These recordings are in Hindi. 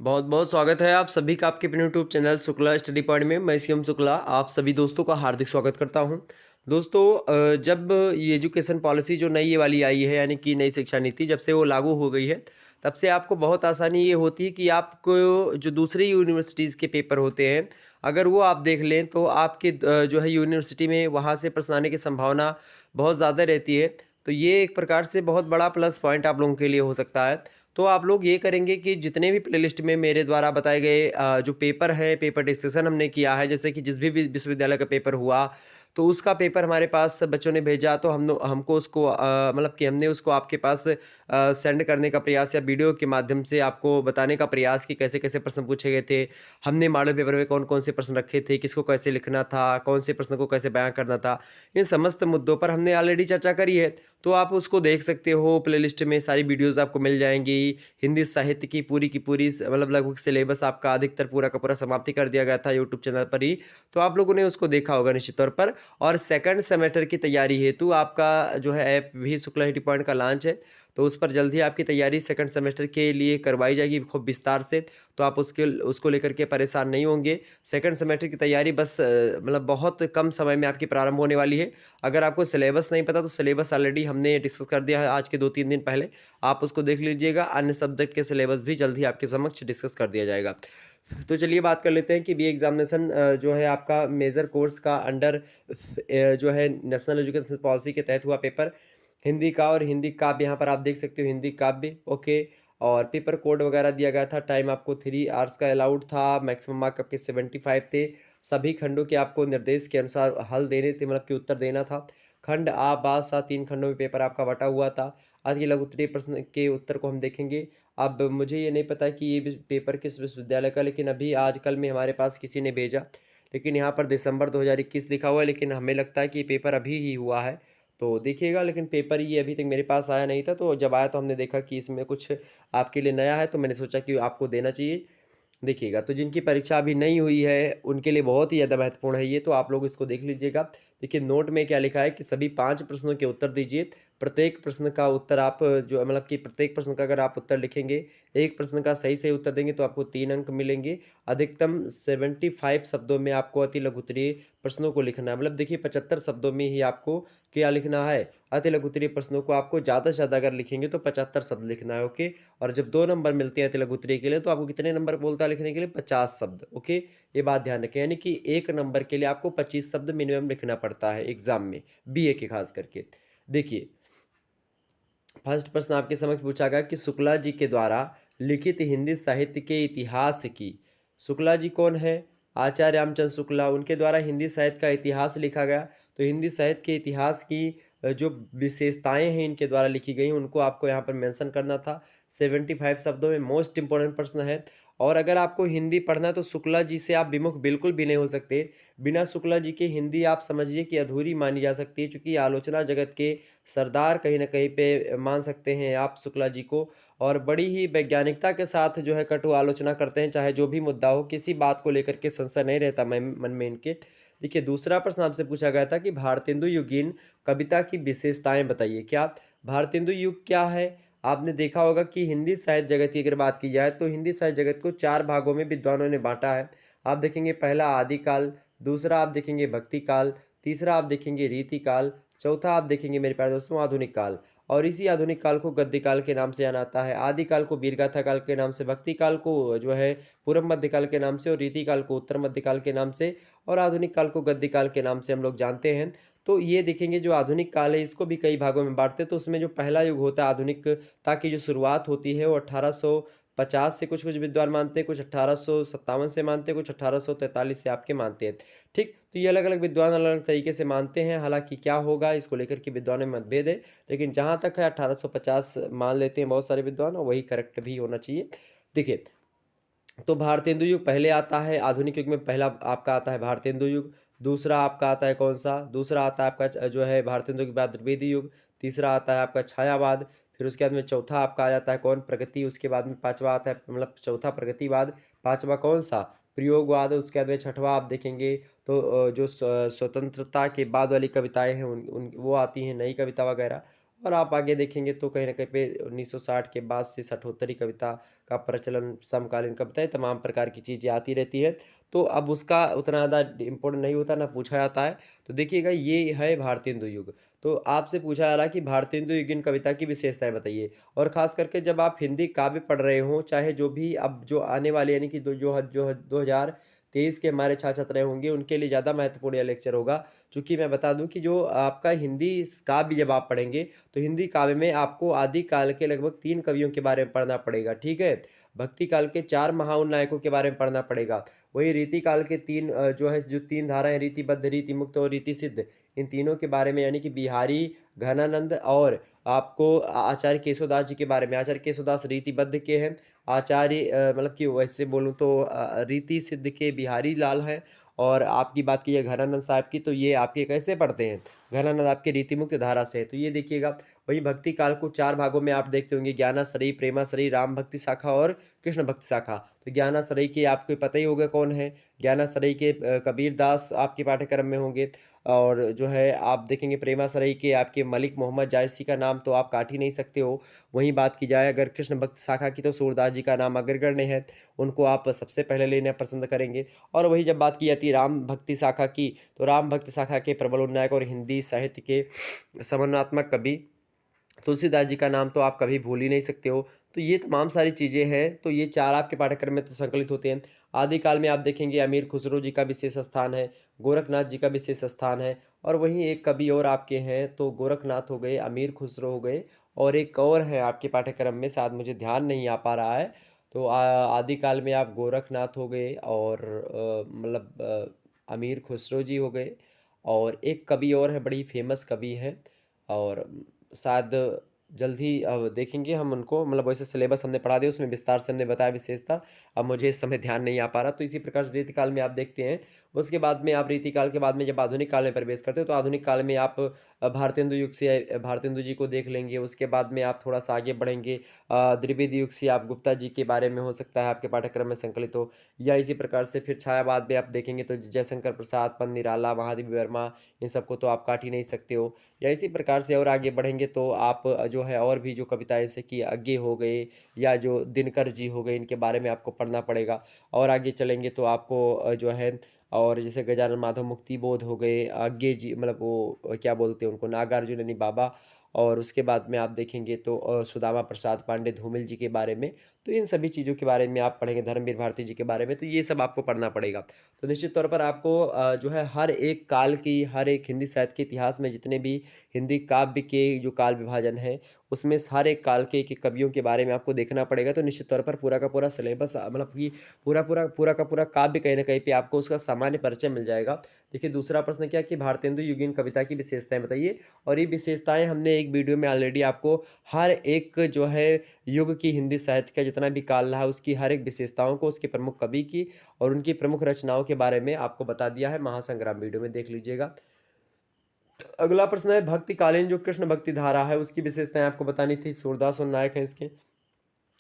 बहुत बहुत स्वागत है आप सभी का आपके अपने YouTube channel Shukla study point में। मैं सीएम शुक्ला आप सभी दोस्तों का हार्दिक स्वागत करता हूं। दोस्तों, जब ये एजुकेशन पॉलिसी जो नई ये वाली आई है, यानी कि नई शिक्षा नीति जब से वो लागू हो गई है, तब से आपको बहुत आसानी ये होती है कि आपको जो दूसरी यूनिवर्सिटीज़ के पेपर होते हैं, अगर वो आप देख लें तो आपके जो है यूनिवर्सिटी में वहाँ से प्रश्न आने की संभावना बहुत ज़्यादा रहती है। तो ये एक प्रकार से बहुत बड़ा प्लस पॉइंट आप लोगों के लिए हो सकता है। तो आप लोग ये करेंगे कि जितने भी प्लेलिस्ट में मेरे द्वारा बताए गए जो पेपर है, पेपर डिस्कशन हमने किया है, जैसे कि जिस भी विश्वविद्यालय का पेपर हुआ, तो उसका पेपर हमारे पास बच्चों ने भेजा, तो हमको उसको मतलब कि हमने उसको आपके पास सेंड करने का प्रयास या वीडियो के माध्यम से आपको बताने का प्रयास कि कैसे-कैसे प्रश्न पूछे गए थे। हमने मॉडल पेपर में कौन-कौन से प्रश्न रखे थे, किसको कैसे लिखना था, कौन से प्रश्न को कैसे बयाँ करना था। इन समस्त मुद्दों पर हमने ऑलरेडी चर्चा करी है, तो आप उसको देख सकते हो। प्लेलिस्ट में सारी वीडियोज़ आपको मिल जाएँगी। हिंदी साहित्य की पूरी मतलब लगभग सिलेबस आपका अधिकतर पूरा का पूरा समाप्ति कर दिया गया था यूट्यूब चैनल पर ही। तो आप लोगों ने उसको देखा होगा निश्चित तौर पर। और सेकंड सेमेस्टर की तैयारी हेतु आपका जो है ऐप भी शुक्ला हिटी पॉइंट का लॉन्च है। तो उस पर जल्द ही आपकी तैयारी सेकंड सेमेस्टर के लिए करवाई जाएगी खूब विस्तार से। तो आप उसको लेकर के परेशान नहीं होंगे। सेकंड सेमेस्टर की तैयारी बस मतलब बहुत कम समय में आपकी प्रारंभ होने वाली है। अगर आपको सिलेबस नहीं पता तो सिलेबस ऑलरेडी हमने डिस्कस कर दिया है आज के 2-3 दिन पहले। आप उसको देख लीजिएगा। अन्य सब्जेक्ट के सिलेबस भी जल्द ही आपके समक्ष डिस्कस कर दिया जाएगा। तो चलिए बात कर लेते हैं कि बी एग्जामिनेशन जो है आपका मेजर कोर्स का अंडर जो है नेशनल एजुकेशन पॉलिसी के तहत हुआ पेपर हिंदी का। और हिंदी काव्य यहाँ पर आप देख सकते हो, हिंदी काव्य ओके। और पेपर कोड वगैरह दिया गया था। टाइम आपको 3 आवर्स का अलाउड था। मैक्सिमम मार्क आपके 75 थे। सभी खंडों के आपको निर्देश के अनुसार हल देने थे, मतलब कि उत्तर देना था। खंड आ बा सा 3 खंडों में पेपर आपका बटा हुआ था। आज के लघु उत्तरीय प्रश्न के उत्तर को हम देखेंगे। अब मुझे ये नहीं पता कि ये पेपर किस विश्वविद्यालय का, लेकिन अभी आजकल में हमारे पास किसी ने भेजा, लेकिन यहाँ पर दिसंबर 2021 लिखा हुआ है, लेकिन हमें लगता है कि ये पेपर अभी ही हुआ है। तो देखिएगा, लेकिन पेपर ये अभी तक मेरे पास आया नहीं था। तो जब आया तो हमने देखा कि इसमें कुछ आपके लिए नया है, तो मैंने सोचा कि आपको देना चाहिए। देखिएगा, तो जिनकी परीक्षा अभी नहीं हुई है उनके लिए बहुत ही ज़्यादा महत्वपूर्ण है ये, तो आप लोग इसको देख लीजिएगा। देखिए नोट में क्या लिखा है कि सभी 5 प्रश्नों के उत्तर दीजिए। प्रत्येक प्रश्न का उत्तर आप जो मतलब कि प्रत्येक प्रश्न का अगर आप उत्तर लिखेंगे, एक प्रश्न का सही उत्तर देंगे तो आपको 3 अंक मिलेंगे। अधिकतम 75 शब्दों में आपको अति लघु उत्तरीय प्रश्नों को लिखना है। मतलब देखिए 75 शब्दों में ही आपको क्या लिखना है, अति लघु उत्तरीय प्रश्नों को आपको ज़्यादा से ज़्यादा अगर लिखेंगे तो 75 शब्द लिखना है, ओके। और जब 2 नंबर मिलते हैं अति लघु उत्तरीय के लिए, तो आपको कितने नंबर बोलता है लिखने के लिए? 50 शब्द, ओके। ये बात ध्यान रखें, यानी कि 1 नंबर के लिए आपको 25 शब्द मिनिमम लिखना पड़ता है एग्ज़ाम में, बीए के खास करके। देखिए, फर्स्ट प्रश्न आपके समक्ष पूछा गया कि शुक्ला जी के द्वारा लिखित हिंदी साहित्य के इतिहास की। शुक्ला जी कौन है? आचार्य रामचंद्र शुक्ला। उनके द्वारा हिंदी साहित्य का इतिहास लिखा गया। तो हिंदी साहित्य के इतिहास की जो विशेषताएं हैं इनके द्वारा लिखी गई, उनको आपको यहाँ पर मेंशन करना था। 75 शब्दों में मोस्ट इंपॉर्टेंट प्रश्न है। और अगर आपको हिंदी पढ़ना है तो शुक्ला जी से आप विमुख बिल्कुल भी नहीं हो सकते। बिना शुक्ला जी के हिंदी आप समझिए कि अधूरी मानी जा सकती है, क्योंकि आलोचना जगत के सरदार कहीं न कहीं पे मान सकते हैं आप शुक्ला जी को। और बड़ी ही वैज्ञानिकता के साथ जो है कटु आलोचना करते हैं, चाहे जो भी मुद्दा हो, किसी बात को लेकर के संशय नहीं रहता मन में इनके। देखिए दूसरा प्रश्न आपसे पूछा गया था कि भारतेंदु युगीन कविता की विशेषताएँ बताइए। क्या भारतेंदु युग क्या है? आपने देखा होगा कि हिंदी साहित्य जगत की अगर बात की जाए तो हिंदी साहित्य जगत को 4 भागों में विद्वानों ने बाँटा है। आप देखेंगे पहला आदिकाल, दूसरा आप देखेंगे भक्ति काल, तीसरा आप देखेंगे रीति काल, चौथा आप देखेंगे मेरे प्यारे दोस्तों आधुनिक काल। और इसी आधुनिक काल को गद्य काल के नाम से जाना जाता है। आदि काल को वीरगाथा काल के नाम से, भक्ति काल को जो है पूर्व मध्य काल के नाम से, और रीति काल को उत्तर मध्य काल के नाम से, और आधुनिक काल को गद्य काल के नाम से हम लोग जानते हैं। तो ये देखेंगे जो आधुनिक काल है इसको भी कई भागों में बाँटते हैं। तो उसमें जो पहला युग होता है आधुनिकता की जो शुरुआत होती है वो 1850 से कुछ-कुछ विद्वान मानते हैं, कुछ 1857 से मानते हैं, कुछ 1843 से आपके मानते हैं। ठीक? तो ये अलग-अलग विद्वान अलग-अलग तरीके से मानते हैं। हालाँकि क्या होगा इसको लेकर के विद्वानों में मतभेद है। लेकिन जहाँ तक है 1850 मान लेते हैं बहुत सारे विद्वान, और वही करेक्ट भी होना चाहिए। देखिए, तो भारतेंदु युग पहले आता है। आधुनिक युग में पहला आपका आता है भारतेंदु युग। दूसरा आपका आता है कौन-सा? दूसरा आता है आपका जो है भारतेंदु के बाद द्विवेदी युग। तीसरा आता है आपका छायावाद। फिर उसके बाद में चौथा आपका आ जाता है कौन? प्रगति। उसके बाद में पाँचवा आता है, मतलब चौथा प्रगतिवाद। पाँचवा कौन-सा? प्रयोगवाद। उसके बाद में छठवां आप देखेंगे तो जो स्वतंत्रता के बाद वाली कविताएँ हैं उन उन वो आती हैं, नई कविता वगैरह। और आप आगे देखेंगे तो कहीं न कहीं पे 1960 के बाद से शठोत्तरी कविता का प्रचलन, समकालीन कविता, ये तमाम प्रकार की चीज़ें आती रहती है। तो अब उसका उतना ज़्यादा इम्पोर्टेंट नहीं होता, ना पूछा जाता है। तो देखिएगा ये है भारतेंदु युग। तो आपसे पूछा जा रहा है कि भारतेंदु युगीन कविता की विशेषताएँ बताइए। और ख़ास करके जब आप हिंदी काव्य पढ़ रहे हों, चाहे जो भी अब जो आने वाले यानी कि दो जो ह जो ह 2023 के हमारे छात्र-छात्राएँ होंगे, उनके लिए ज़्यादा महत्वपूर्ण यह लेक्चर होगा। चूँकि मैं बता दूँ कि जो आपका हिंदी काव्य जब आप पढ़ेंगे, तो हिंदी काव्य में आपको आदि काल के लगभग 3 कवियों के बारे में पढ़ना पड़ेगा, ठीक है? भक्ति काल के 4 महान नायकों के बारे में पढ़ना पड़ेगा। वही रीति काल के 3 जो 3 धाराएँ, रीतिबद्ध, रीतिमुक्त और रीतिसिद्ध, इन तीनों के बारे में यानी कि बिहारी, घनानंद और आपको आचार्य केशवदास जी के बारे में। आचार्य केशवदास रीतिबद्ध के हैं, आचार्य मतलब कि वैसे बोलूँ तो रीति सिद्ध के बिहारी लाल हैं। और आपकी बात कीजिए घनानंद साहब की, तो ये आपके कैसे पढ़ते हैं? घनानंद आपके रीतिमुक्त धारा से है। तो ये देखिएगा, वही भक्ति काल को 4 भागों में आप देखते होंगे, ज्ञानाश्रयी, प्रेमाश्रयी, राम भक्ति शाखा और कृष्ण भक्ति शाखा। तो ज्ञानाश्रयी के आपको पता ही होगा कौन है। ज्ञानाश्रयी के कबीर दास आपके पाठ्यक्रम में होंगे। और जो है आप देखेंगे प्रेमाश्रयी के आपके मलिक मोहम्मद जायसी का नाम तो आप काट ही नहीं सकते हो। वहीं बात की जाए अगर कृष्ण भक्त शाखा की, तो सूरदास जी का नाम अग्रगण्य है, उनको आप सबसे पहले लेना पसंद करेंगे। और वही जब बात की जाती है राम भक्ति शाखा की, तो राम भक्ति शाखा के प्रबल उन्नायक और हिंदी साहित्य के समन्वयात्मक कवि तुलसीदास जी का नाम तो आप कभी भूल ही नहीं सकते हो। तो ये तमाम सारी चीज़ें हैं, तो ये 4 आपके पाठ्यक्रम में तो संकलित होते हैं। आदिकाल में आप देखेंगे अमीर खुसरो जी का विशेष स्थान है, गोरखनाथ जी का विशेष स्थान है। और वहीं एक कवि और आपके हैं, तो गोरखनाथ हो गए, अमीर खुसरो हो गए, और एक और है आपके पाठ्यक्रम में, शायद मुझे ध्यान नहीं आ पा रहा है। तो आदिकाल में आप गोरखनाथ हो गए और अमीर खुसरो जी हो गए, और एक कवि और है, बड़ी फेमस कवि हैं। और शायद जल्द ही देखेंगे हम उनको, मतलब वैसे सिलेबस हमने पढ़ा दिया, उसमें विस्तार से हमने बताया विशेषता। अब मुझे इस समय ध्यान नहीं आ पा रहा। तो इसी प्रकार से रीतिकाल में आप देखते हैं। उसके बाद में आप रीतिकाल के बाद में जब आधुनिक काल में प्रवेश करते हो, तो आधुनिक काल में आप भारतेंदु युग से भारतेंदु जी को देख लेंगे। उसके बाद में आप थोड़ा सा आगे बढ़ेंगे, द्विवेदी युग से आप गुप्ता जी के बारे में हो सकता है आपके पाठ्यक्रम में संकलित हो। या इसी प्रकार से फिर छायावाद में आप देखेंगे तो जयशंकर प्रसाद, पन्ना निराला, महादेवी वर्मा, इन सबको तो आप काट ही नहीं सकते हो। या इसी प्रकार से और आगे बढ़ेंगे तो आप जो है और भी जो कविताएँ जैसे कि अज्ञे हो गए, या जो दिनकर जी हो गए, इनके बारे में आपको पढ़ना पड़ेगा। और आगे चलेंगे तो आपको जो है, और जैसे गजानन माधव मुक्तिबोध हो गए, अज्ञे जी, मतलब वो क्या बोलते हैं उनको, नागार्जुन बाबा। और उसके बाद में आप देखेंगे तो सुदामा प्रसाद पांडे धूमिल जी के बारे में। तो इन सभी चीज़ों के बारे में आप पढ़ेंगे, धर्मवीर भारती जी के बारे में, तो ये सब आपको पढ़ना पड़ेगा। तो निश्चित तौर पर आपको जो है हर एक काल की, हर एक हिंदी साहित्य के इतिहास में जितने भी हिंदी काव्य के जो काल विभाजन है, उसमें हर एक काल के एक-एक कवियों के बारे में आपको देखना पड़ेगा। तो निश्चित तौर पर पूरा का पूरा सिलेबस मतलब कि पूरा का पूरा काव्य कहीं न कहीं पे आपको उसका सामान्य परिचय मिल जाएगा। देखिए दूसरा प्रश्न क्या है कि भारतेंदु युगीन कविता की विशेषताएँ बताइए। और ये विशेषताएँ हमने एक वीडियो में ऑलरेडी आपको हर एक जो है युग की हिंदी साहित्य का जितना भी काल रहा है, उसकी हर एक विशेषताओं को, उसके प्रमुख कवि की और उनकी प्रमुख रचनाओं के बारे में आपको बता दिया है। महासंग्राम वीडियो में देख लीजिएगा। अगला प्रश्न है भक्तिकालीन जो कृष्ण भक्ति धारा है, उसकी विशेषताएँ आपको बतानी थी। सूरदास और नायक हैं इसके।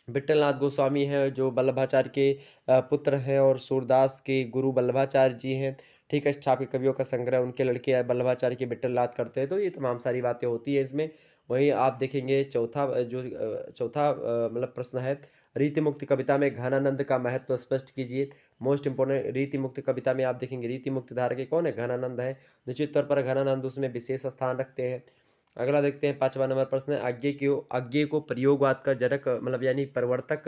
विट्ठलनाथ गोस्वामी हैं जो वल्लभाचार्य के पुत्र हैं, और सूरदास के गुरु वल्लभाचार्य जी हैं। ठीक है, छापे कवियों का संग्रह उनके लड़के वल्लभाचार्य के विट्ठलनाथ करते हैं। तो ये तमाम सारी बातें होती है इसमें। वहीं आप देखेंगे चौथा मतलब प्रश्न है, रीति मुक्त कविता में घनानंद का महत्व स्पष्ट कीजिए। मोस्ट इंपोर्टेंट, रीति मुक्त कविता में आप देखेंगे रीति मुक्त धारा के कौन है, घनानंद है। निश्चित तौर पर घनानंद उसमें विशेष स्थान रखते हैं। अगला देखते हैं 5वां नंबर प्रश्न है, आज्ञे को प्रयोगवाद का जनक मतलब यानी प्रवर्तक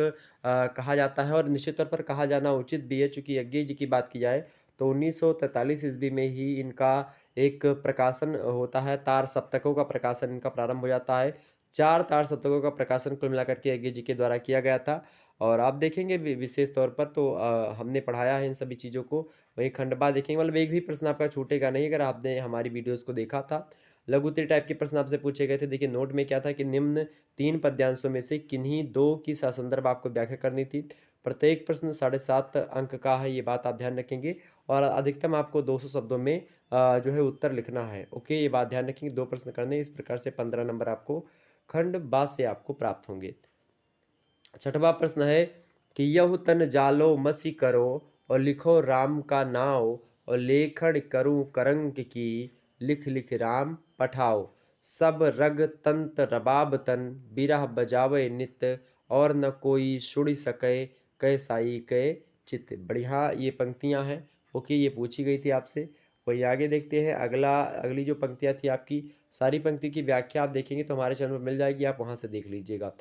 कहा जाता है, और निश्चित तौर पर कहा जाना उचित भी है। चूँकि आज्ञे जी की बात की जाए तो 1943 ईस्वी में ही इनका एक प्रकाशन होता है, तार सप्तकों का प्रकाशन इनका प्रारंभ हो जाता है। 4 तार सप्तकों का प्रकाशन कुल मिलाकर के आज्ञे जी के द्वारा किया गया था। और आप देखेंगे विशेष तौर पर तो हमने पढ़ाया है इन सभी चीज़ों को। वहीं खंडवा देखेंगे, मतलब एक भी प्रश्न आपका छूटेगा नहीं अगर आपने हमारी वीडियोज़ को देखा था। लघु उत्तरीय टाइप के प्रश्न आपसे पूछे गए थे। देखिए नोट में क्या था कि निम्न 3 पद्यांशों में से किन्हीं 2 की ससंदर्भ आपको व्याख्या करनी थी। प्रत्येक प्रश्न 7.5 अंक का है, ये बात आप ध्यान रखेंगे। और अधिकतम आपको 200 शब्दों में जो है उत्तर लिखना है। ओके, ये बात ध्यान रखेंगे, 2 प्रश्न करने हैं। इस प्रकार से 15 नंबर आपको खंड बा से आपको प्राप्त होंगे। छठवां प्रश्न है कि यहु तन जालो मसी करो, और लिखो राम का नाव, और लेखन करूं करंक की, लिख लिख राम पठाओ। सब रग तंत रबाब तन, बिरह बजावे नित, और न कोई सुड़ सके, कै साई कै चित्त। बढ़िया ये पंक्तियां हैं। ओके, ये पूछी गई थी आपसे। वही आगे देखते हैं। अगली जो पंक्तियां थी आपकी, सारी पंक्ति की व्याख्या आप देखेंगे तो हमारे चैनल पर मिल जाएगी, आप वहां से देख लीजिएगा।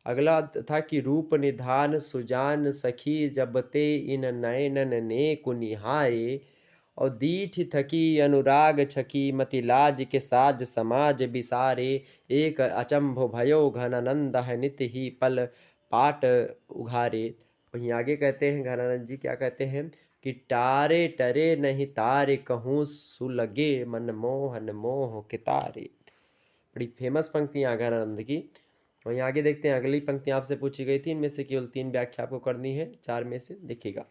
अगला था कि रूप निधान सुजान सखी, जब ते इन नयनन ने कुनिहारे, और दीठ थकी अनुराग छकी, मति लाज के साज समाज बिसारे, एक अचंभो भयो घनानंद है नित ही पल पाट उघारे। वहीं आगे कहते हैं घनानंद जी क्या कहते हैं कि टारे टरे नहीं तारे, कहूँ सुलगे मन मोहन मोह के तारे। बड़ी फेमस पंक्तियां घनानंद की। वहीं आगे देखते हैं, अगली पंक्तियां आपसे पूछी गई थी, इनमें से केवल 3 व्याख्या आपको करनी है 4 में से, देखिएगा।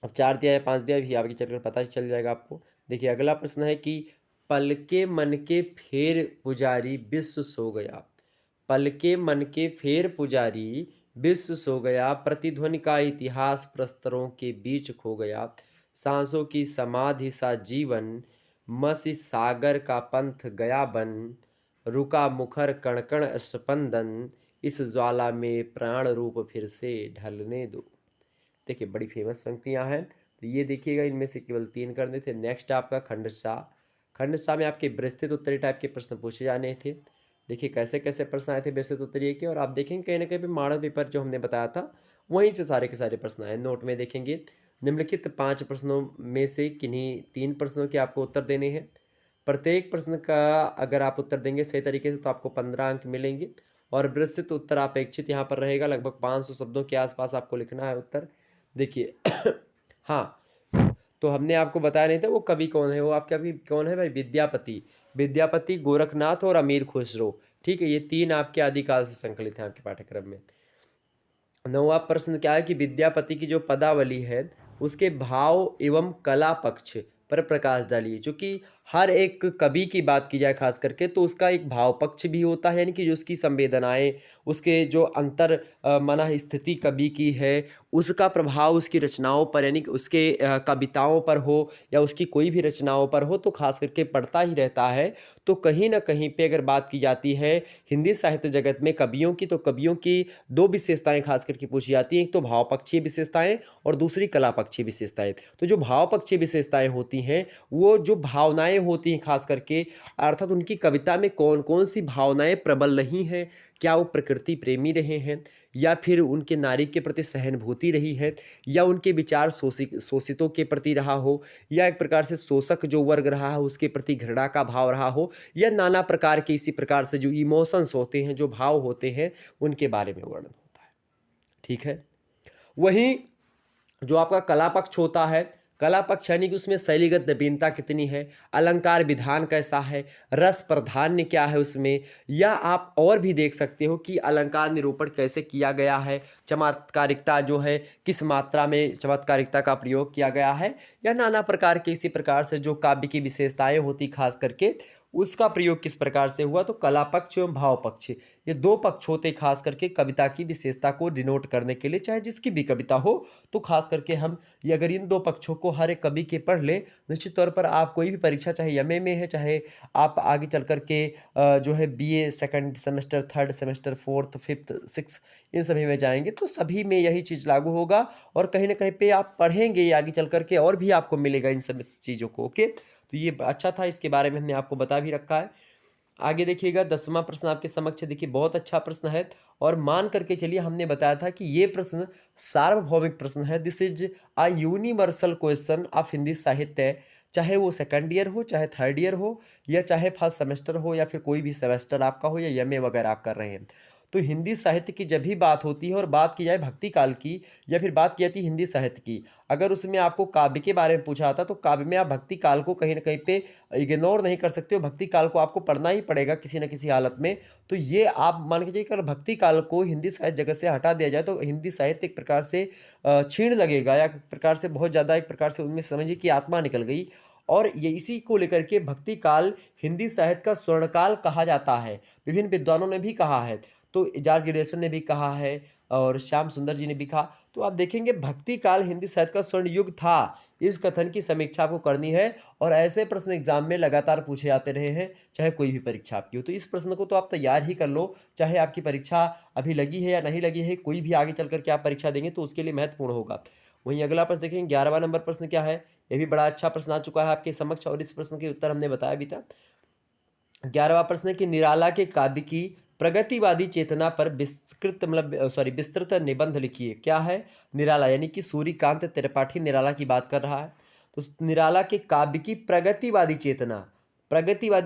अब 4 दिया है 5 दिया भी आगे चलकर पता चल जाएगा आपको। देखिए अगला प्रश्न है कि पल के मन के फेर पुजारी विश्व सो गया। पल के मन के फेर पुजारी विश्व सो गया, प्रतिध्वनि का इतिहास प्रस्तरों के बीच खो गया, सांसों की समाधि सा जीवन, मसी सागर का पंथ गया बन, रुका मुखर कण कण स्पंदन, इस ज्वाला में प्राण रूप फिर से ढलने दो। देखिए बड़ी फेमस पंक्तियां हैं, तो ये देखिएगा, इनमें से केवल 3 करने थे। नेक्स्ट आपका खंडसा। खंडसा में आपके विस्तृत उत्तरीय टाइप के प्रश्न पूछे जाने थे। देखिए कैसे कैसे प्रश्न आए थे विस्तृत उत्तरीय के, और आप देखेंगे कहीं ना कहीं पे मॉडल पेपर जो हमने बताया था वहीं से सारे के सारे प्रश्न आए। नोट में देखेंगे निम्नलिखित 5 प्रश्नों में से किन्हीं 3 प्रश्नों के आपको उत्तर देने हैं। प्रत्येक प्रश्न का अगर आप उत्तर देंगे सही तरीके से तो आपको 15 अंक मिलेंगे, और विस्तृत उत्तर अपेक्षित यहाँ पर रहेगा, लगभग 500 शब्दों के आसपास आपको लिखना है उत्तर। देखिए हाँ, तो हमने आपको बताया नहीं था वो कवि कौन है, वो आपका भी कौन है भाई, विद्यापति। विद्यापति, गोरखनाथ और अमीर खुसरो। ठीक है, ये 3 आपके आदिकाल से संकलित हैं आपके पाठ्यक्रम में। 9वां प्रश्न क्या है कि विद्यापति की जो पदावली है उसके भाव एवं कला पक्ष पर प्रकाश डालिए। क्योंकि हर एक कवि की बात की जाए खास करके तो उसका एक भाव पक्ष भी होता है, यानी कि जो उसकी संवेदनाएं, उसके जो अंतर मना स्थिति कवि की है, उसका प्रभाव उसकी रचनाओं पर, यानी कि उसके कविताओं पर हो या उसकी कोई भी रचनाओं पर हो, तो खास करके पड़ता ही रहता है। तो कहीं ना कहीं पे अगर बात की जाती है हिंदी साहित्य जगत में कवियों की, तो कवियों की 2 विशेषताएं खास करके पूछी जाती हैं, एक तो भाव पक्षीय विशेषताएं और दूसरी कला पक्षीय विशेषताएं। तो जो भाव पक्षीय विशेषताएं होती हैं, वो जो भावनाएं होती हैं खास करके, अर्थात उनकी कविता में कौन कौन सी भावनाएं प्रबल रही हैं, क्या वो प्रकृति प्रेमी रहे हैं, या फिर उनके नारी के प्रति सहानुभूति रही है, या उनके विचार शोषितों के प्रति रहा हो, या एक प्रकार से शोषक जो वर्ग रहा है उसके प्रति घृणा का भाव रहा हो, या नाना प्रकार के इसी प्रकार से जो इमोशंस होते हैं, जो भाव होते हैं, उनके बारे में वर्णन होता है। ठीक है, वहीं जो आपका कला पक्ष होता है, कला पक्ष यानी कि उसमें शैलीगत नवीनता कितनी है, अलंकार विधान कैसा है, रस प्राधान्य क्या है उसमें, या आप और भी देख सकते हो कि अलंकार निरूपण कैसे किया गया है, चमत्कारिकता जो है किस मात्रा में चमत्कारिकता का प्रयोग किया गया है, या नाना प्रकार के इसी प्रकार से जो काव्य की विशेषताएं होती खास करके उसका प्रयोग किस प्रकार से हुआ। तो कला पक्ष एवं भाव पक्ष ये 2 पक्ष होते खास करके कविता की विशेषता को डिनोट करने के लिए, चाहे जिसकी भी कविता हो। तो खास करके हम ये अगर इन 2 पक्षों को हर एक कवि के पढ़ ले, निश्चित तौर पर आप कोई भी परीक्षा, चाहे एमए में है, चाहे आप आगे चल करके जो है BA second semester, third semester, fourth, fifth, six, इन सभी में जाएंगे तो सभी में यही चीज़ लागू होगा, और कहीं ना कहीं पे आप पढ़ेंगे आगे चल करके और भी आपको मिलेगा इन सब चीज़ों को। ओके, तो ये अच्छा था, इसके बारे में हमने आपको बता भी रखा है। आगे देखिएगा 10वां प्रश्न आपके समक्ष है। देखिए बहुत अच्छा प्रश्न है, और मान करके चलिए हमने बताया था कि ये प्रश्न सार्वभौमिक प्रश्न है। This is a universal question of Hindi साहित्य, चाहे वो सेकंड ईयर हो, चाहे थर्ड ईयर हो, या चाहे फर्स्ट सेमेस्टर हो, या फिर कोई भी सेमेस्टर आपका हो, या एमए वगैरह आप कर रहे हैं। तो हिंदी साहित्य की जब भी बात होती है और बात की जाए भक्ति काल की, या फिर बात की जाती है हिंदी साहित्य की, अगर उसमें आपको काव्य के बारे में पूछा था तो काव्य में आप भक्ति काल को कहीं ना कहीं पे इग्नोर नहीं कर सकते हो, भक्ति काल को आपको पढ़ना ही पड़ेगा किसी न किसी हालत में। तो ये आप मान के चलिए अगर भक्ति काल को हिंदी साहित्य जगत से हटा दिया जाए तो हिंदी साहित्य एक प्रकार से क्षीण लगेगा, या एक प्रकार से बहुत ज़्यादा एक प्रकार से उनमें समझिए कि आत्मा निकल गई। और ये इसी को लेकर के भक्ति काल हिंदी साहित्य का स्वर्णकाल कहा जाता है, विभिन्न विद्वानों ने भी कहा है। तो इजाज गिरेसन ने भी कहा है, और श्याम सुंदर जी ने लिखा। तो आप देखेंगे भक्ति काल हिंदी साहित्य का स्वर्ण युग था। इस कथन की समीक्षा आपको करनी है और ऐसे प्रश्न एग्जाम में लगातार पूछे जाते रहे हैं, चाहे कोई भी परीक्षा आपकी हो। तो इस प्रश्न को तो आप तैयार ही कर लो, चाहे आपकी परीक्षा अभी लगी है या नहीं लगी है, कोई भी आगे चल करके आप परीक्षा देंगे तो उसके लिए महत्वपूर्ण होगा। वहीं अगला प्रश्न देखेंगे 11वां नंबर प्रश्न क्या है। ये भी बड़ा अच्छा प्रश्न आ चुका है आपके समक्ष और इस प्रश्न के उत्तर हमने बताया भी था। 11वां प्रश्न है कि निराला के काव्य की प्रगतिवादी चेतना पर विस्तृत निबंध लिखिए। क्या है? निराला यानी कि सूर्यकांत त्रिपाठी निराला की बात कर रहा है। तो निराला के काव्य की प्रगतिवादी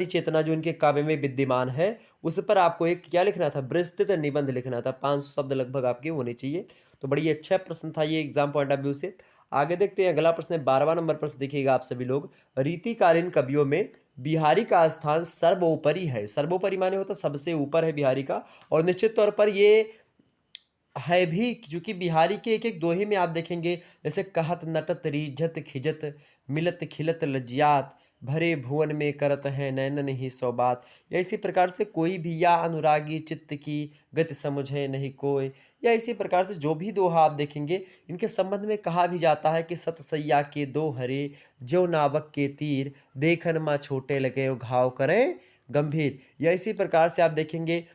चेतना जो इनके काव्य में विद्यमान है, उस पर आपको एक क्या लिखना था? विस्तृत निबंध लिखना था। 500 शब्द लगभग आपके होने चाहिए। तो बड़ी अच्छा प्रश्न था ये एग्जाम पॉइंट ऑफ व्यू से। आगे देखते हैं अगला प्रश्न है 12वां नंबर प्रश्न देखिएगा आप सभी लोग। रीतिकालीन कवियों में बिहारी का स्थान सर्वोपरि है। सर्वोपरि माने होता सबसे ऊपर है बिहारी का। और निश्चित तौर पर ये है भी, क्योंकि बिहारी के एक एक दोहे में आप देखेंगे जैसे कहत नटत रीझत खिजत मिलत खिलत लज्जात भरे भुवन में करत है नैनन ही सौ बात। या इसी प्रकार से कोई भी या अनुरागी चित्त की गति समझे नहीं कोई, या इसी प्रकार से जो भी दोहा आप देखेंगे इनके संबंध में कहा भी जाता है कि सतसैया के दो हरे ज्यो नावक के तीर देखन माँ छोटे लगे घाव करें गंभीर। या इसी प्रकार से आप देखेंगे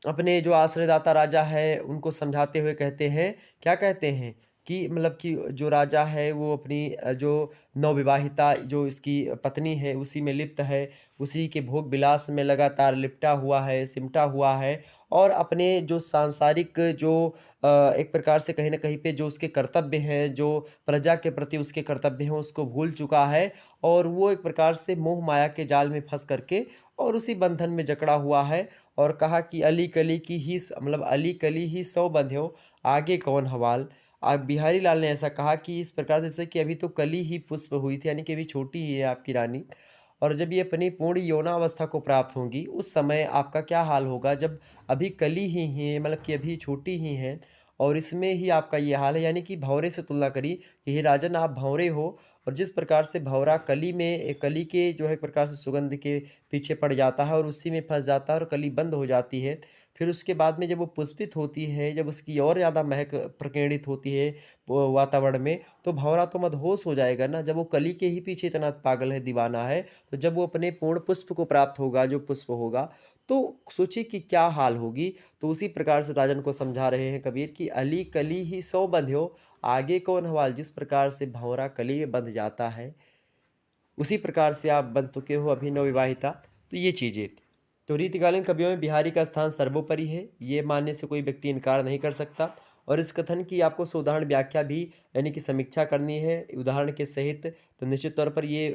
अपने जो आश्रयदाता राजा है उनको समझाते हुए कहते हैं, क्या कहते हैं कि मतलब कि जो राजा है वो अपनी जो नवविवाहिता जो इसकी पत्नी है उसी में लिप्त है, उसी के भोग विलास में लगातार लिपटा हुआ है, सिमटा हुआ है और अपने जो सांसारिक जो एक प्रकार से कहीं न कहीं पे जो उसके कर्तव्य हैं, जो प्रजा के प्रति उसके कर्तव्य हैं उसको भूल चुका है और वो एक प्रकार से मोह माया के जाल में फँस करके और उसी बंधन में जकड़ा हुआ है। और कहा कि अली कली की ही मतलब अली कली ही सौ बंध्यो आगे कौन हवाल। बिहारी लाल ने ऐसा कहा कि इस प्रकार जैसे कि अभी तो कली ही पुष्प हुई थी, यानी कि अभी छोटी ही है आपकी रानी, और जब ये अपनी पूर्ण यौनावस्था को प्राप्त होंगी उस समय आपका क्या हाल होगा, जब अभी कली ही है मतलब कि अभी छोटी ही हैं और इसमें ही आपका ये हाल है। यानी कि भंवरे से तुलना करी कि हे राजन आप भंवरे हो, और जिस प्रकार से भंवरा कली में कली के जो है एक प्रकार से सुगंध के पीछे पड़ जाता है और उसी में फंस जाता है और कली बंद हो जाती है, फिर उसके बाद में जब वो पुष्पित होती है, जब उसकी और ज़्यादा महक प्रकीर्णित होती है वो वातावरण में, तो भंवरा तो मदहोश हो जाएगा ना। जब वो कली के ही पीछे इतना पागल है, दीवाना है, तो जब वो अपने पूर्ण पुष्प को प्राप्त होगा, जो पुष्प होगा, तो सोचिए कि क्या हाल होगी। तो उसी प्रकार से राजन को समझा रहे हैं कबीर कि अली कली ही सौ बंध्यो आगे कौन हवाल। जिस प्रकार से भंवरा कली में बंध जाता है उसी प्रकार से आप बन चुके हो अभी नवविवाहिता। तो ये चीज़ें, तो रीतिकालीन कवियों में बिहारी का स्थान सर्वोपरि है, ये मानने से कोई व्यक्ति इनकार नहीं कर सकता। और इस कथन की आपको साधारण व्याख्या भी यानी कि समीक्षा करनी है उदाहरण के सहित। तो निश्चित तौर पर ये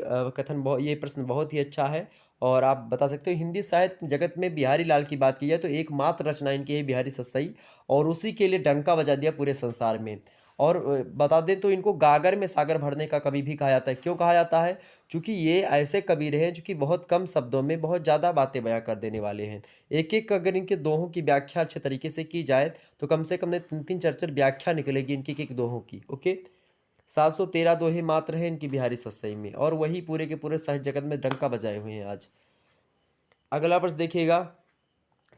ये प्रश्न बहुत ही अच्छा है और आप बता सकते हो हिंदी साहित्य जगत में बिहारी लाल की बात की जाए तो एकमात्र रचना इनकी है बिहारी सतसई, और उसी के लिए डंका बजा दिया पूरे संसार में। और बता दें तो इनको गागर में सागर भरने का कवि भी कहा जाता है। क्यों कहा जाता है? क्योंकि ये ऐसे कबीर हैं जो कि बहुत कम शब्दों में बहुत ज़्यादा बातें बयां कर देने वाले हैं। एक एक अगर इनके दोहों की व्याख्या अच्छे तरीके से की जाए तो कम से कम ने 3-3 4-4 व्याख्या निकलेगी इनकी एक दोहों की। ओके, 713 दोहे मात्र हैं इनकी बिहारी सतसई में और वही पूरे के पूरे साहित्य जगत में डंका बजाए हुए हैं आज। अगला प्रश्न देखिएगा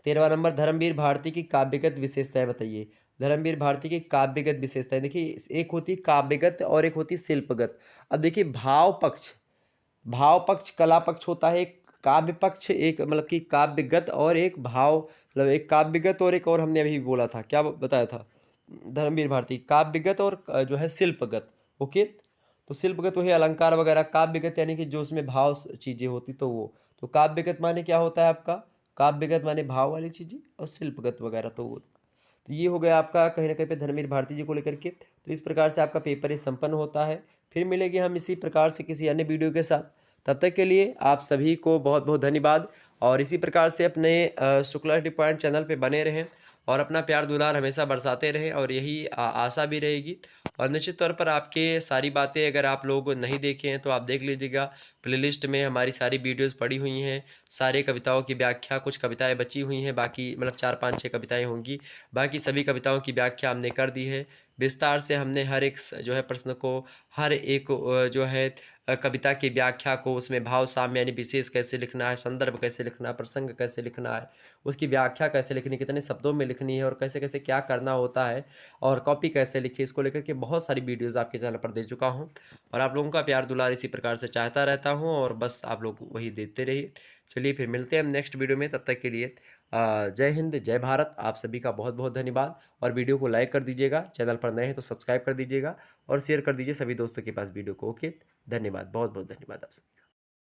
13वां नंबर, धर्मवीर भारती की काव्यगत विशेषताएं बताइए। धर्मवीर भारती की काव्यगत विशेषताएं देखिए, एक होती है काव्यगत और एक होती है शिल्पगत। अब देखिए भाव पक्ष कला पक्ष होता है, एक काव्य पक्ष, एक मतलब कि काव्यगत और एक भाव मतलब एक काव्यगत और एक और हमने अभी बोला था, क्या बताया था धर्मवीर भारती, काव्यगत और जो है शिल्पगत। ओके, तो शिल्पगत वही अलंकार वगैरह, काव्यगत यानी कि जो उसमें भाव चीज़ें होती तो वो। तो काव्यगत माने क्या होता है आपका? काव्यगत माने भाव वाली चीज़ें और शिल्पगत वगैरह तो वो। तो ये हो गया आपका कहीं ना कहीं पे धर्मवीर भारती जी को लेकर के। तो इस प्रकार से आपका पेपर ये संपन्न होता है। फिर मिलेंगे हम इसी प्रकार से किसी अन्य वीडियो के साथ। तब तक के लिए आप सभी को बहुत बहुत धन्यवाद और इसी प्रकार से अपने शुक्ला स्टडी पॉइंट चैनल पे बने रहें और अपना प्यार दुलार हमेशा बरसाते रहें और यही आशा भी रहेगी। और निश्चित तौर पर आपके सारी बातें अगर आप लोग नहीं देखे हैं तो आप देख लीजिएगा, प्लेलिस्ट में हमारी सारी वीडियोस पड़ी हुई हैं, सारे कविताओं की व्याख्या, कुछ कविताएं बची हुई हैं बाकी, मतलब 4-5-6 कविताएं होंगी, बाकी सभी कविताओं की व्याख्या हमने कर दी है। विस्तार से हमने हर एक जो है प्रश्न को, हर एक जो है कविता की व्याख्या को, उसमें भाव साम्य यानी विशेष कैसे लिखना है, संदर्भ कैसे लिखना है, प्रसंग कैसे लिखना है, उसकी व्याख्या कैसे लिखनी, कितने शब्दों में लिखनी है और कैसे कैसे क्या करना होता है और कॉपी कैसे लिखी, इसको लेकर के बहुत सारी वीडियोज़ आपके चैनल पर दे चुका हूँ। और आप लोगों का प्यार दुलार इसी प्रकार से चाहता रहता हूँ और बस आप लोग वही देते रहिए। चलिए फिर मिलते हैं हम नेक्स्ट वीडियो में, तब तक के लिए जय हिंद, जय भारत। आप सभी का बहुत बहुत धन्यवाद और वीडियो को लाइक कर दीजिएगा, चैनल पर नए हैं तो सब्सक्राइब कर दीजिएगा और शेयर कर दीजिए सभी दोस्तों के पास वीडियो को। ओके, धन्यवाद, बहुत बहुत धन्यवाद आप सभी का।